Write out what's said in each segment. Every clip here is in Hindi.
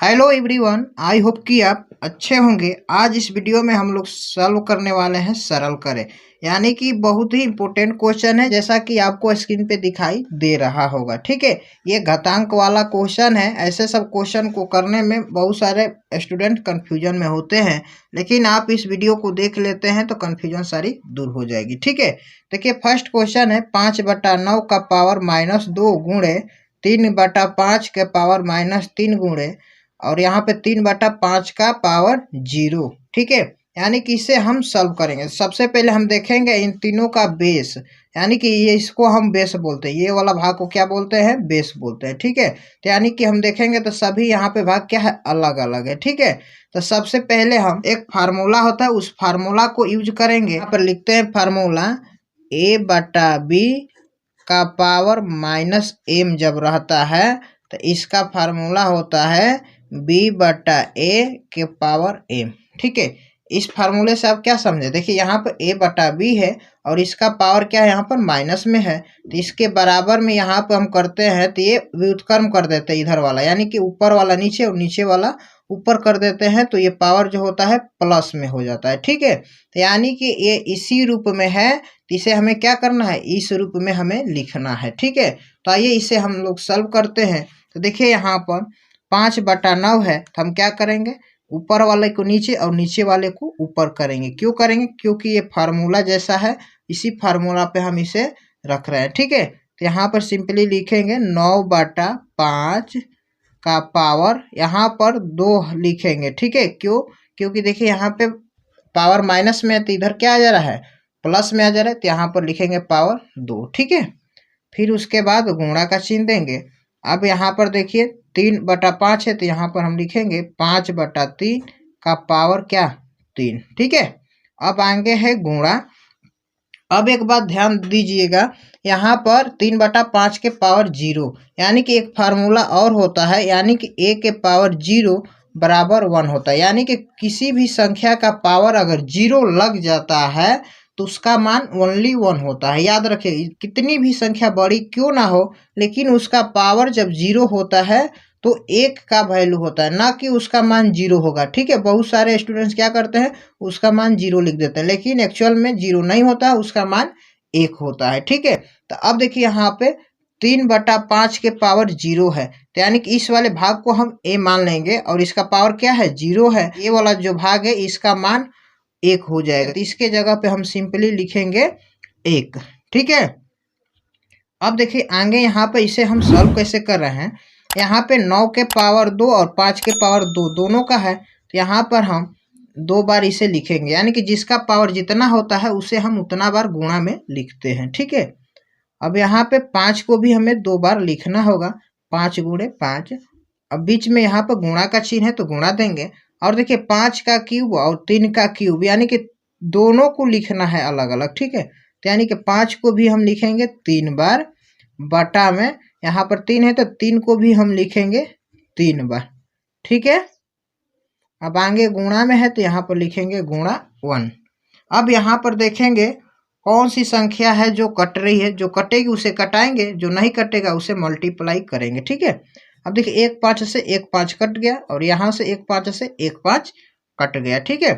हेलो एवरीवन, आई होप कि आप अच्छे होंगे। आज इस वीडियो में हम लोग सॉल्व करने वाले हैं सरल करें, यानी कि बहुत ही इम्पोर्टेंट क्वेश्चन है, जैसा कि आपको स्क्रीन पे दिखाई दे रहा होगा। ठीक है, ये घातांक वाला क्वेश्चन है। ऐसे सब क्वेश्चन को करने में बहुत सारे स्टूडेंट कंफ्यूजन में होते हैं, लेकिन आप इस वीडियो को देख लेते हैं तो कंफ्यूजन सारी दूर हो जाएगी। ठीक है, देखिए फर्स्ट क्वेश्चन है 5/9 का पावर -2 गुणे 3/5 के पावर -3 गुणे और यहाँ पे 3/5 का पावर 0। ठीक है, यानी कि इसे हम सॉल्व करेंगे। सबसे पहले हम देखेंगे इन तीनों का बेस, यानी कि ये इसको हम बेस बोलते हैं। ये वाला भाग को क्या बोलते हैं? बेस बोलते हैं। ठीक है, तो यानी कि हम देखेंगे तो सभी यहाँ पे भाग क्या है? अलग अलग है। ठीक है, तो सबसे पहले हम एक फार्मूला होता है, उस फार्मूला को यूज करेंगे। यहाँ पर लिखते हैं फार्मूला a/b का पावर -m जब रहता है तो इसका फार्मूला होता है b/a के पावर m। ठीक है, इस फार्मूले से आप क्या समझे? देखिए यहाँ पर a/b है और इसका पावर क्या है? यहाँ पर माइनस में है, तो इसके बराबर में यहाँ पर हम करते हैं तो ये व्युत्क्रम कर देते हैं इधर वाला, यानी कि ऊपर वाला नीचे और नीचे वाला ऊपर कर देते हैं, तो ये पावर जो होता है प्लस में हो जाता है। ठीक है, तो यानी कि ये इसी रूप में है, तो इसे हमें क्या करना है? इस रूप में हमें लिखना है। ठीक है, तो आइए इसे हम लोग सॉल्व करते हैं। तो देखिए यहाँ पर 5/9 है, तो हम क्या करेंगे? ऊपर वाले को नीचे और नीचे वाले को ऊपर करेंगे। क्यों करेंगे? क्योंकि ये फार्मूला जैसा है, इसी फार्मूला पे हम इसे रख रहे हैं। ठीक है, तो यहाँ पर सिंपली लिखेंगे 9/5 का पावर, यहाँ पर 2 लिखेंगे। ठीक है, क्यों? क्योंकि देखिए यहाँ पे पावर माइनस में है, तो इधर क्या आ जा रहा है? प्लस में आ जा रहा है, तो यहाँ पर लिखेंगे पावर 2। ठीक है, फिर उसके बाद गुणा का चिन्ह देंगे। अब यहाँ पर देखिए 3/5 है, तो यहाँ पर हम लिखेंगे 5/3 का पावर क्या? 3। ठीक है, अब आगे है गुणा। अब एक बात ध्यान दीजिएगा, यहाँ पर 3/5 के पावर 0, यानी कि एक फार्मूला और होता है, यानी कि a के पावर 0 बराबर 1 होता है। यानी कि किसी भी संख्या का पावर अगर 0 लग जाता है तो उसका मान ओनली 1 होता है। याद रखिए, कितनी भी संख्या बड़ी क्यों ना हो, लेकिन उसका पावर जब 0 होता है तो 1 का वैल्यू होता है, ना कि उसका मान 0 होगा। ठीक है, बहुत सारे स्टूडेंट्स क्या करते हैं? उसका मान 0 लिख देते हैं, लेकिन एक्चुअल में 0 नहीं होता है, उसका मान 1 होता है। ठीक है, तो अब देखिए यहाँ पे 3/5 के पावर 0 है, तो यानी कि इस वाले भाग को हम a मान लेंगे और इसका पावर क्या है? 0 है। ये वाला जो भाग है इसका मान 1 हो जाएगा, तो इसके जगह पे हम सिंपली लिखेंगे 1। ठीक है, अब देखिए आगे यहाँ पे इसे हम सॉल्व कैसे कर रहे हैं। यहाँ पे 9 के पावर 2 और 5 के पावर 2 दोनों का है, तो यहाँ पर हम 2 बार इसे लिखेंगे, यानी कि जिसका पावर जितना होता है उसे हम उतना बार गुणा में लिखते हैं। ठीक है, अब यहाँ पे 5 को भी हमें 2 बार लिखना होगा, 5 गुणे 5। अब बीच में यहाँ पर गुणा का चिन्ह है तो गुणा देंगे, और देखिए 5 का क्यूब और 3 का क्यूब, यानी कि दोनों को लिखना है अलग अलग। ठीक है, तो यानी कि 5 को भी हम लिखेंगे 3 बार, बटा में यहाँ पर 3 है तो 3 को भी हम लिखेंगे 3 बार। ठीक है, अब आगे गुणा में है तो यहाँ पर लिखेंगे गुणा 1। अब यहाँ पर देखेंगे कौन सी संख्या है जो कट रही है। जो कटेगी उसे कटाएंगे, जो नहीं कटेगा उसे मल्टीप्लाई करेंगे। ठीक है, अब देखिए 1 5 से 1 5 कट गया और यहाँ से 1 5 से 1 5 कट गया। ठीक है,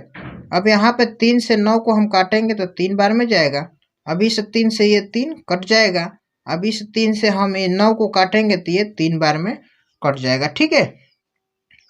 अब यहाँ पे 3 से 9 को हम काटेंगे तो 3 बार में जाएगा। अब इस 3 से ये 3 कट जाएगा। अब इस 3 से हम ये 9 को काटेंगे तो ये 3 बार में कट जाएगा। ठीक है,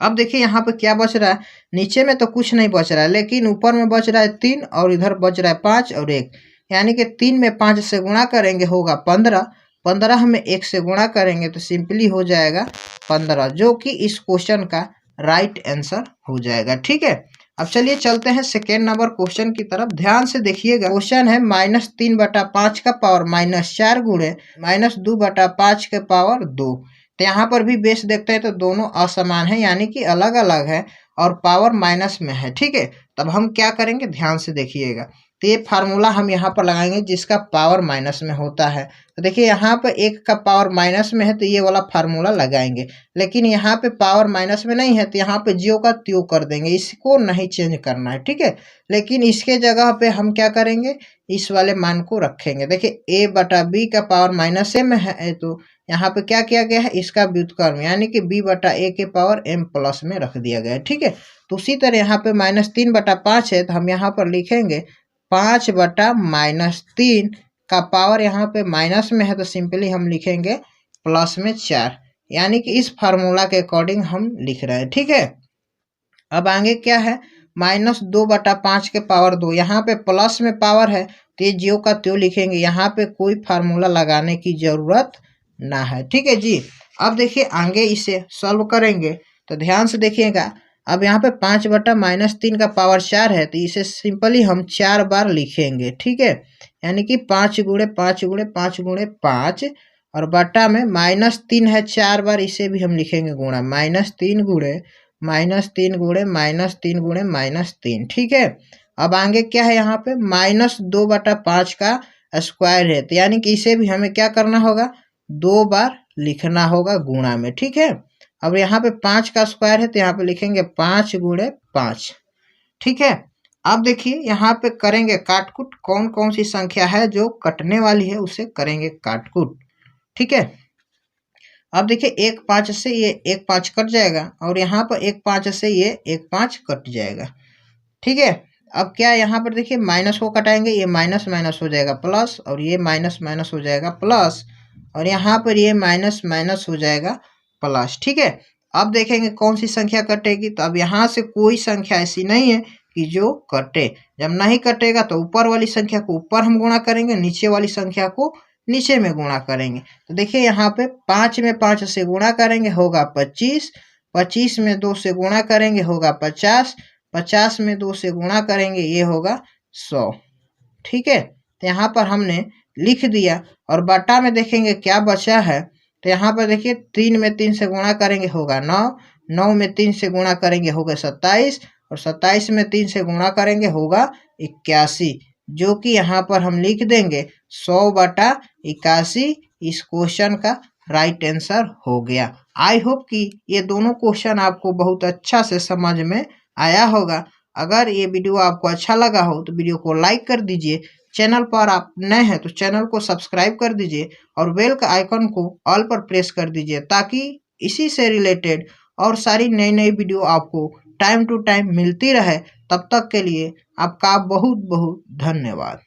अब देखिए यहाँ पे क्या बच रहा है? नीचे में तो कुछ नहीं बच रहा है, लेकिन ऊपर में बच रहा है 3 और इधर बच रहा है 5 और 1, यानी कि 3 में 5 से गुणा करेंगे होगा 15, 15 में 1 से गुणा करेंगे तो सिंपली हो जाएगा 15, जो कि इस क्वेश्चन का राइट आंसर हो जाएगा। ठीक है, अब चलिए चलते हैं सेकेंड नंबर क्वेश्चन की तरफ। ध्यान से देखिएगा, क्वेश्चन है -3/5 का पावर -4 गुणे -2/5 के पावर 2। तो यहाँ पर भी बेस देखते हैं तो दोनों असमान है, यानी कि अलग अलग है और पावर माइनस में है। ठीक है, तब हम क्या करेंगे? ध्यान से देखिएगा, तो ये फार्मूला हम यहाँ पर लगाएंगे जिसका पावर माइनस में होता है। तो देखिए यहाँ पर 1 का पावर माइनस में है तो ये वाला फार्मूला लगाएंगे, लेकिन यहाँ पे पावर माइनस में नहीं है तो यहाँ पे ज्यों का त्यों कर देंगे, इसको नहीं चेंज करना है। ठीक है, लेकिन इसके जगह पे हम क्या करेंगे? इस वाले मान को रखेंगे। देखिए a बटा b का पावर माइनस m है, तो यहाँ पे क्या किया गया है, इसका व्युत्क्रम यानी कि b बटा a के पावर m प्लस में रख दिया गया है। ठीक है, तो उसी तरह यहाँ पे -3 बटा 5 है, तो हम यहाँ पर लिखेंगे 5 बटा -3 का पावर यहाँ पे माइनस में है, तो सिंपली हम लिखेंगे प्लस में 4, यानी कि इस फार्मूला के अकॉर्डिंग हम लिख रहे हैं। ठीक है, अब आगे क्या है, -2 बटा 5 के पावर 2, यहाँ पे प्लस में पावर है तो ये ज्यों का त्यों लिखेंगे, यहाँ पे कोई फार्मूला लगाने की जरूरत ना है। ठीक है जी, अब देखिए आगे इसे सॉल्व करेंगे तो ध्यान से देखिएगा। अब यहाँ पे 5 बटा -3 का पावर 4 है, तो इसे सिंपली हम 4 बार लिखेंगे। ठीक है, यानी कि 5 गुणे 5 गुणे 5 गुणे 5 और बटा में -3 है 4 बार, इसे भी हम लिखेंगे गुणा -3 गुणे -3 गुणे -3 गुणे -3। ठीक है, अब आगे क्या है, यहाँ पे -2 बटा 5 का स्क्वायर है, तो यानी कि इसे भी हमें क्या करना होगा, 2 बार लिखना होगा गुणा में। ठीक है, अब यहाँ पे 5 का स्क्वायर है, तो यहाँ पे लिखेंगे 5 गुणे 5। ठीक है, अब देखिए यहाँ पे करेंगे काटकुट, कौन कौन सी संख्या है जो कटने वाली है उसे करेंगे काटकुट। ठीक है, अब देखिए 1 5 से ये 1 5 कट जाएगा और यहाँ पर 1 5 से ये 1 5 कट जाएगा। ठीक है, अब क्या यहाँ पर देखिए माइनस को कटाएंगे, ये माइनस माइनस हो जाएगा प्लस और ये माइनस माइनस हो जाएगा प्लस और यहाँ पर ये माइनस माइनस हो जाएगा प्लस। ठीक है, अब देखेंगे कौन सी संख्या कटेगी, तो अब यहाँ से कोई संख्या ऐसी नहीं है कि जो कटे। जब नहीं कटेगा तो ऊपर वाली संख्या को ऊपर हम गुणा करेंगे, नीचे वाली संख्या को नीचे में गुणा करेंगे। तो देखिए यहाँ पे 5 में 5 से गुणा करेंगे होगा 25, 25 में 2 से गुणा करेंगे होगा 50, 50 में 2 से गुणा करेंगे ये होगा 100। ठीक है, तो यहाँ पर हमने लिख दिया और बटा में देखेंगे क्या बचा है, तो यहाँ पर देखिए 3 में 3 से गुणा करेंगे होगा 9, 9 में 3 से गुणा करेंगे होगा 27 और 27 में 3 से गुणा करेंगे होगा 81, जो कि यहाँ पर हम लिख देंगे 100 बटा 81। इस क्वेश्चन का राइट आंसर हो गया। आई होप कि ये दोनों क्वेश्चन आपको बहुत अच्छा से समझ में आया होगा। अगर ये वीडियो आपको अच्छा लगा हो तो वीडियो को लाइक कर दीजिए, चैनल पर आप नए हैं तो चैनल को सब्सक्राइब कर दीजिए और बेल का आइकन को ऑल पर प्रेस कर दीजिए, ताकि इसी से रिलेटेड और सारी नई नई वीडियो आपको टाइम टू टाइम मिलती रहे। तब तक के लिए आपका बहुत बहुत धन्यवाद।